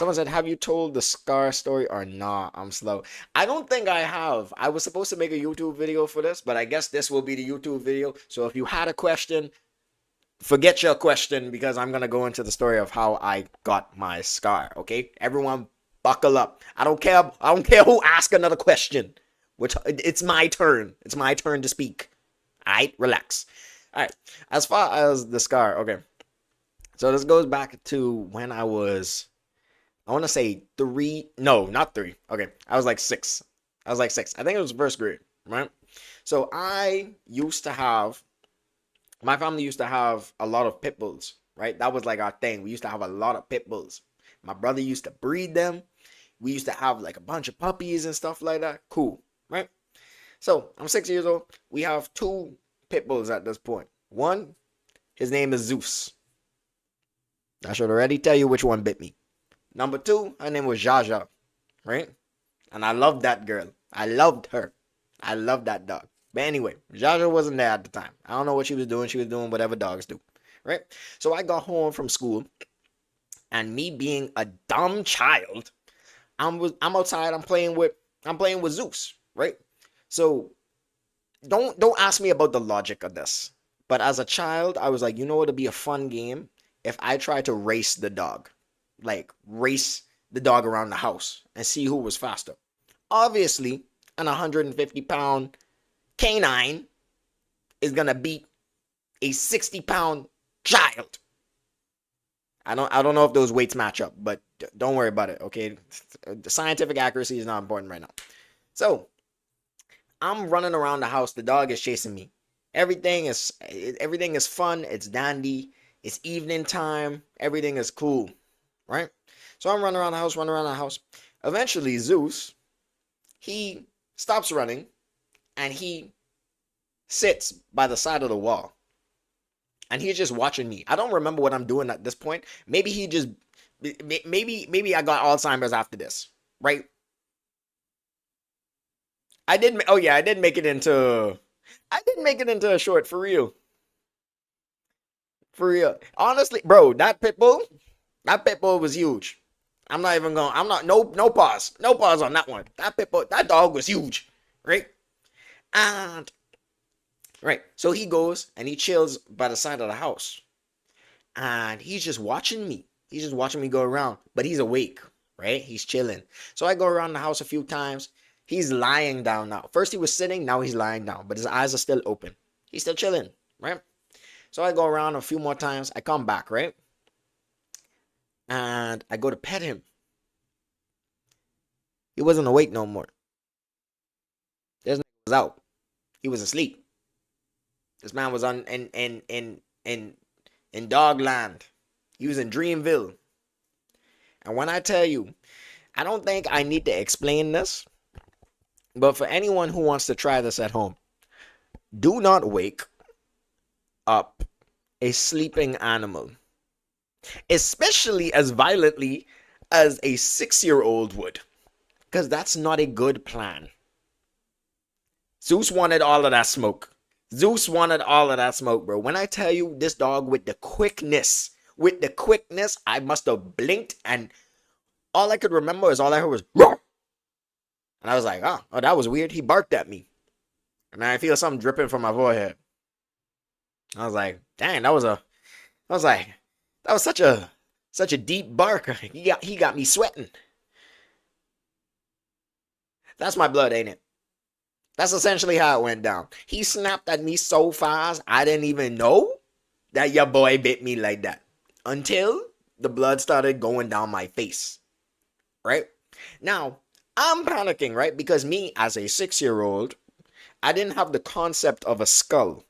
Someone said, have you told the Scar story or nah? I'm slow. I don't think I have. I was supposed to make a YouTube video for this, but I guess this will be the YouTube video. So if you had a question, forget your question because I'm gonna go into the story of how I got my scar. Okay, everyone, buckle up. I don't care. I don't care who asks another question. Which it's my turn. It's my turn to speak. All right, relax. All right. As far as the scar, okay. So this goes back to when I was, I want to say three. No, not three. Okay, I was like six. I was like six. I think it was first grade, right? So I used to have my family used to have a lot of pit bulls, right? That was like our thing. We used to have a lot of pit bulls. My brother used to breed them. We used to have like a bunch of puppies and stuff like that. Cool, right? So I'm 6 years old. We have two pit bulls at this point. One, his name is Zeus. I should already tell you which one bit me. Number two, her name was Jaja, right? And I loved that girl. I loved her. I loved that dog. But anyway, Jaja wasn't there at the time. I don't know what she was doing. She was doing whatever dogs do, right? So I got home from school, and me being a dumb child, I'm outside. I'm playing with Zeus, right? So don't ask me about the logic of this. But as a child, I was like, you know what would be a fun game if I tried to race the dog, like race the dog around the house and see who was faster. Obviously, an 150-pound canine is gonna beat a 60-pound child. I don't know if those weights match up, but don't worry about it, okay? The scientific accuracy is not important right now. So I'm running around the house. The dog is chasing me. Everything is fun. It's dandy. It's evening time. Everything is cool, right? So I'm running around the house, running around the house. Eventually, Zeus, he stops running and he sits by the side of the wall. And he's just watching me. I don't remember what I'm doing at this point. Maybe I got Alzheimer's after this, right? I did make it into a short for real. For real. Honestly, bro, that pit bull was huge. I'm not no pause. No pause on that one. That pit bull, that dog was huge, right? And right. So he goes and he chills by the side of the house. And he's just watching me. He's just watching me go around, but he's awake, right? He's chilling. So I go around the house a few times. He's lying down now. First he was sitting, now he's lying down, but his eyes are still open. He's still chilling, right? So I go around a few more times. I come back, right? And I go to pet him. He wasn't awake no more. This nigga was out. He was asleep. This man was on in Dogland. He was in Dreamville. And when I tell you, I don't think I need to explain this, but for anyone who wants to try this at home, do not wake up a sleeping animal, especially as violently as a 6-year-old would, because that's not a good plan. Zeus wanted all of that smoke. Zeus wanted all of that smoke, bro. When I tell you this dog with the quickness, I must have blinked and all I could remember is all I heard was roar. And I was like, oh, that was weird. He barked at me. And I feel something dripping from my forehead. I was like, dang, I was like, that was such a deep bark. He got me sweating. That's my blood, ain't it? That's essentially how it went down. He snapped at me so fast, I didn't even know that your boy bit me like that. Until the blood started going down my face. Right? Now, I'm panicking, right? Because me, as a 6-year-old, I didn't have the concept of a skull.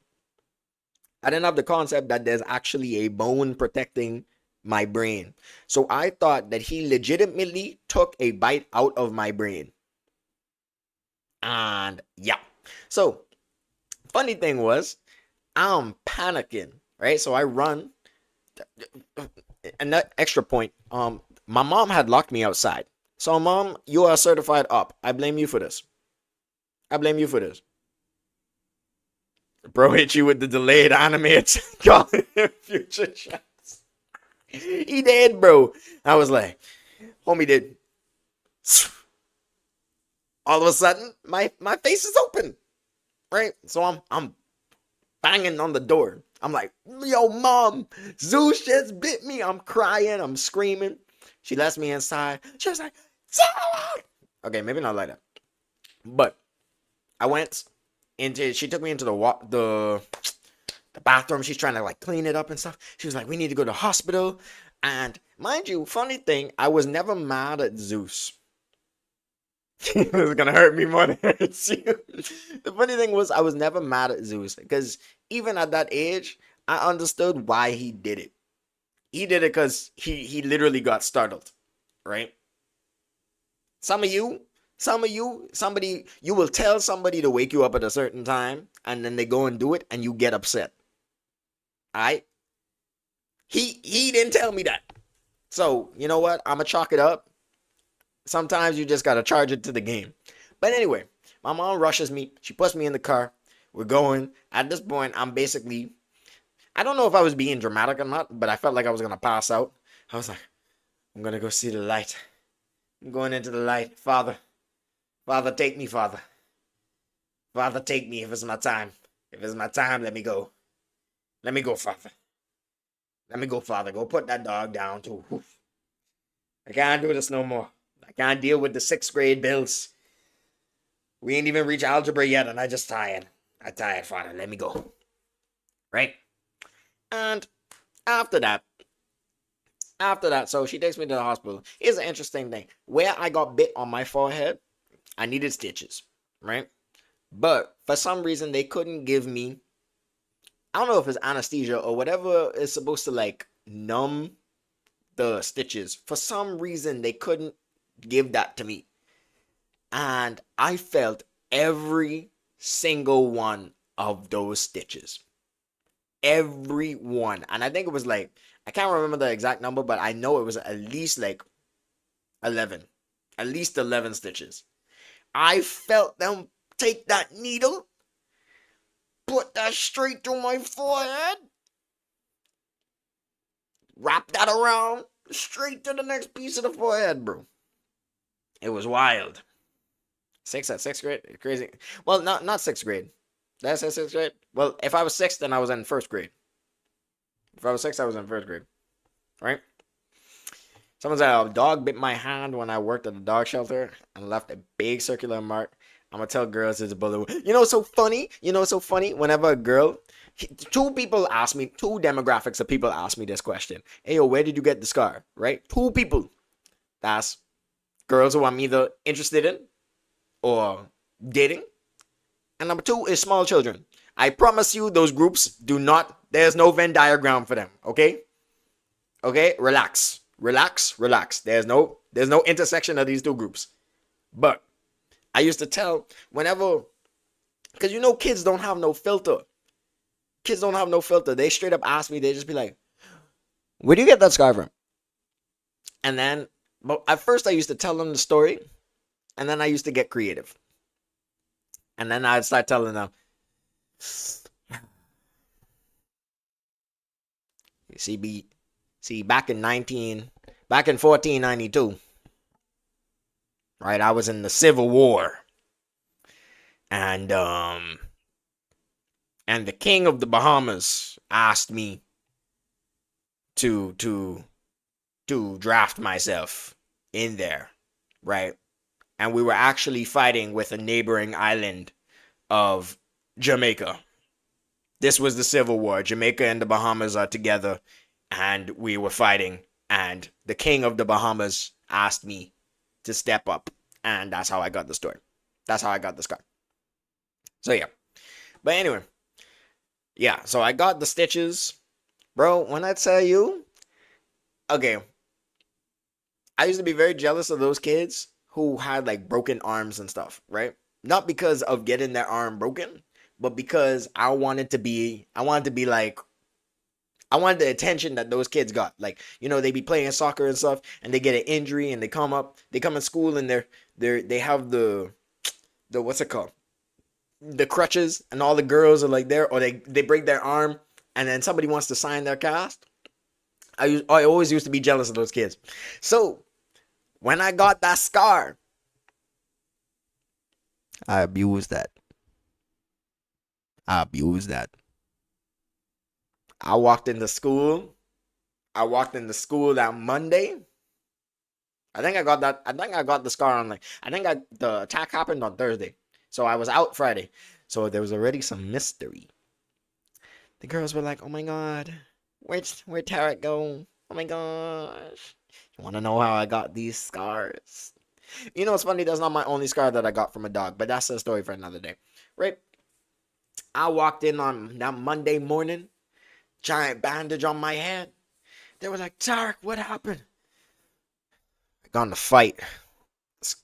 I didn't have the concept that there's actually a bone protecting my brain. So I thought that he legitimately took a bite out of my brain. And yeah. So, funny thing was, I'm panicking, right? So I run. And that extra point, my mom had locked me outside. So, mom, you are certified up. I blame you for this. I blame you for this. Bro hit you with the delayed animated calling future shots. He did, bro. I was like, Homie did. All of a sudden, my face is open, right? So I'm banging on the door. I'm like, yo, mom, Zeus just bit me. I'm crying. I'm screaming. She lets me inside. She was like, Sarah! Okay, maybe not like that. But I went into, she took me into the bathroom. She's trying to like clean it up and stuff. She was like, we need to go to the hospital. And mind you, funny thing, I was never mad at Zeus. It was gonna hurt me more than it hurts you. The funny thing was, I was never mad at Zeus because even at that age, I understood why he did it. He did it because he literally got startled, right? Somebody, you will tell somebody to wake you up at a certain time, and then they go and do it, and you get upset. Alright? He didn't tell me that. So, you know what? I'ma chalk it up. Sometimes you just gotta charge it to the game. But anyway, my mom rushes me. She puts me in the car. We're going. At this point, I'm basically, I don't know if I was being dramatic or not, but I felt like I was gonna pass out. I was like, I'm gonna go see the light. I'm going into the light. Father, Father, take me, Father. Father, take me if it's my time. If it's my time, let me go. Let me go, Father. Let me go, Father. Go put that dog down, too. I can't do this no more. I can't deal with the sixth grade bills. We ain't even reached algebra yet, and I just tired. I tired, Father. Let me go. Right? And after that, so she takes me to the hospital. Here's an interesting thing. Where I got bit on my forehead, I needed stitches, right? But for some reason, they couldn't give me, I don't know if it's anesthesia or whatever is supposed to like numb the stitches. For some reason, they couldn't give that to me. And I felt every single one of those stitches. Every one. And I think it was like, I can't remember the exact number, but I know it was at least like 11. At least 11 stitches. I felt them take that needle, put that straight through my forehead, wrap that around, straight to the next piece of the forehead, bro. It was wild. Sixth grade? Crazy. Well, not sixth grade. That's sixth grade? Well, if I was six, then I was in first grade. If I was six, I was in first grade. Right? Someone said a dog bit my hand when I worked at the dog shelter and left a big circular mark. I'm gonna tell girls it's a bullet. You know what's so funny? Whenever a girl, two demographics of people ask me this question. Hey, yo, where did you get the scar? Right? Two people. That's girls who I'm either interested in or dating. And number two is small children. I promise you those groups do not, there's no Venn diagram for them, okay? Okay? Relax. There's no intersection of these two groups. But I used to tell whenever, because kids don't have no filter. They straight up ask me, they just be like, where do you get that scar from? And then, but at first I used to tell them the story, and then I used to get creative. And then I'd start telling them, back in 1492, right? I was in the Civil War, and the King of the Bahamas asked me to draft myself in there, right? And we were actually fighting with a neighboring island of Jamaica. This was the Civil War. Jamaica and the Bahamas are together, and we were fighting. And the King of the Bahamas asked me to step up, and that's how I got the story. That's how I got the scar. So yeah. But anyway, yeah. So I got the stitches, bro. When I tell you, okay, I used to be very jealous of those kids who had like broken arms and stuff, right? Not because of getting their arm broken, but because I wanted to be like, I wanted the attention that those kids got. Like, they be playing soccer and stuff, and they get an injury, and they come in school, and they have the what's it called? The crutches, and all the girls are like there, or they break their arm, and then somebody wants to sign their cast. I always used to be jealous of those kids. So When I got that scar, I abused that. I abused that. I walked into school. I walked into school that Monday. I think I got that. I think I got the scar on like. I think the attack happened on Thursday, so I was out Friday. So there was already some mystery. The girls were like, "Oh my god, where'd Tarek go? Oh my gosh, you want to know how I got these scars?" You know, it's funny. That's not my only scar that I got from a dog, but that's a story for another day, right? I walked in on that Monday morning, giant bandage on my head. They were like, "Tarek, what happened?" I got in the fight. This,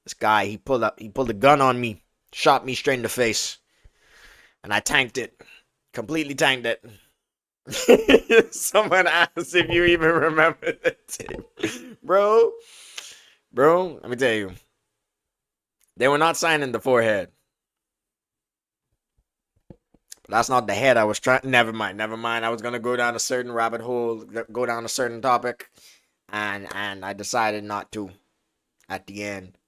this guy, he pulled a gun on me, shot me straight in the face, and I tanked it, completely tanked it. Someone asked if you even remember the tape. Bro, let me tell you. They were not signing the forehead. But that's not the head I was trying. Never mind. I was gonna go down a certain rabbit hole, go down a certain topic, and I decided not to at the end.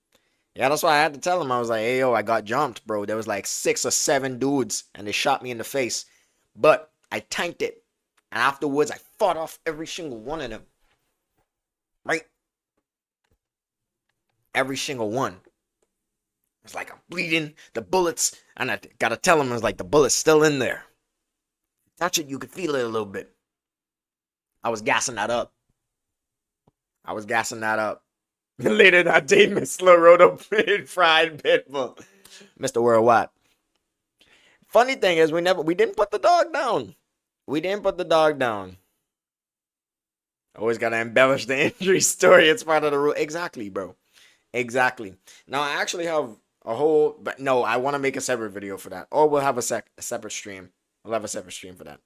Yeah, that's why I had to tell him. I was like, "Hey, yo, I got jumped, bro. There was like 6 or 7 dudes, and they shot me in the face, but I tanked it, and afterwards I fought off every single one of them. Right, every single one. It's like I'm bleeding, the bullets, and I gotta tell him, it's like the bullet's still in there. Touch it, you could feel it a little bit. I was gassing that up. I was gassing that up. Later that day, Miss Slow wrote up fried pitbull. Mr. Worldwide. Funny thing is, we didn't put the dog down. We didn't put the dog down. Always gotta embellish the injury story. It's part of the rule. Exactly, bro. Exactly. Now I actually have a whole, but no, I want to make a separate video for that, or we'll have a separate stream. We'll have a separate stream for that.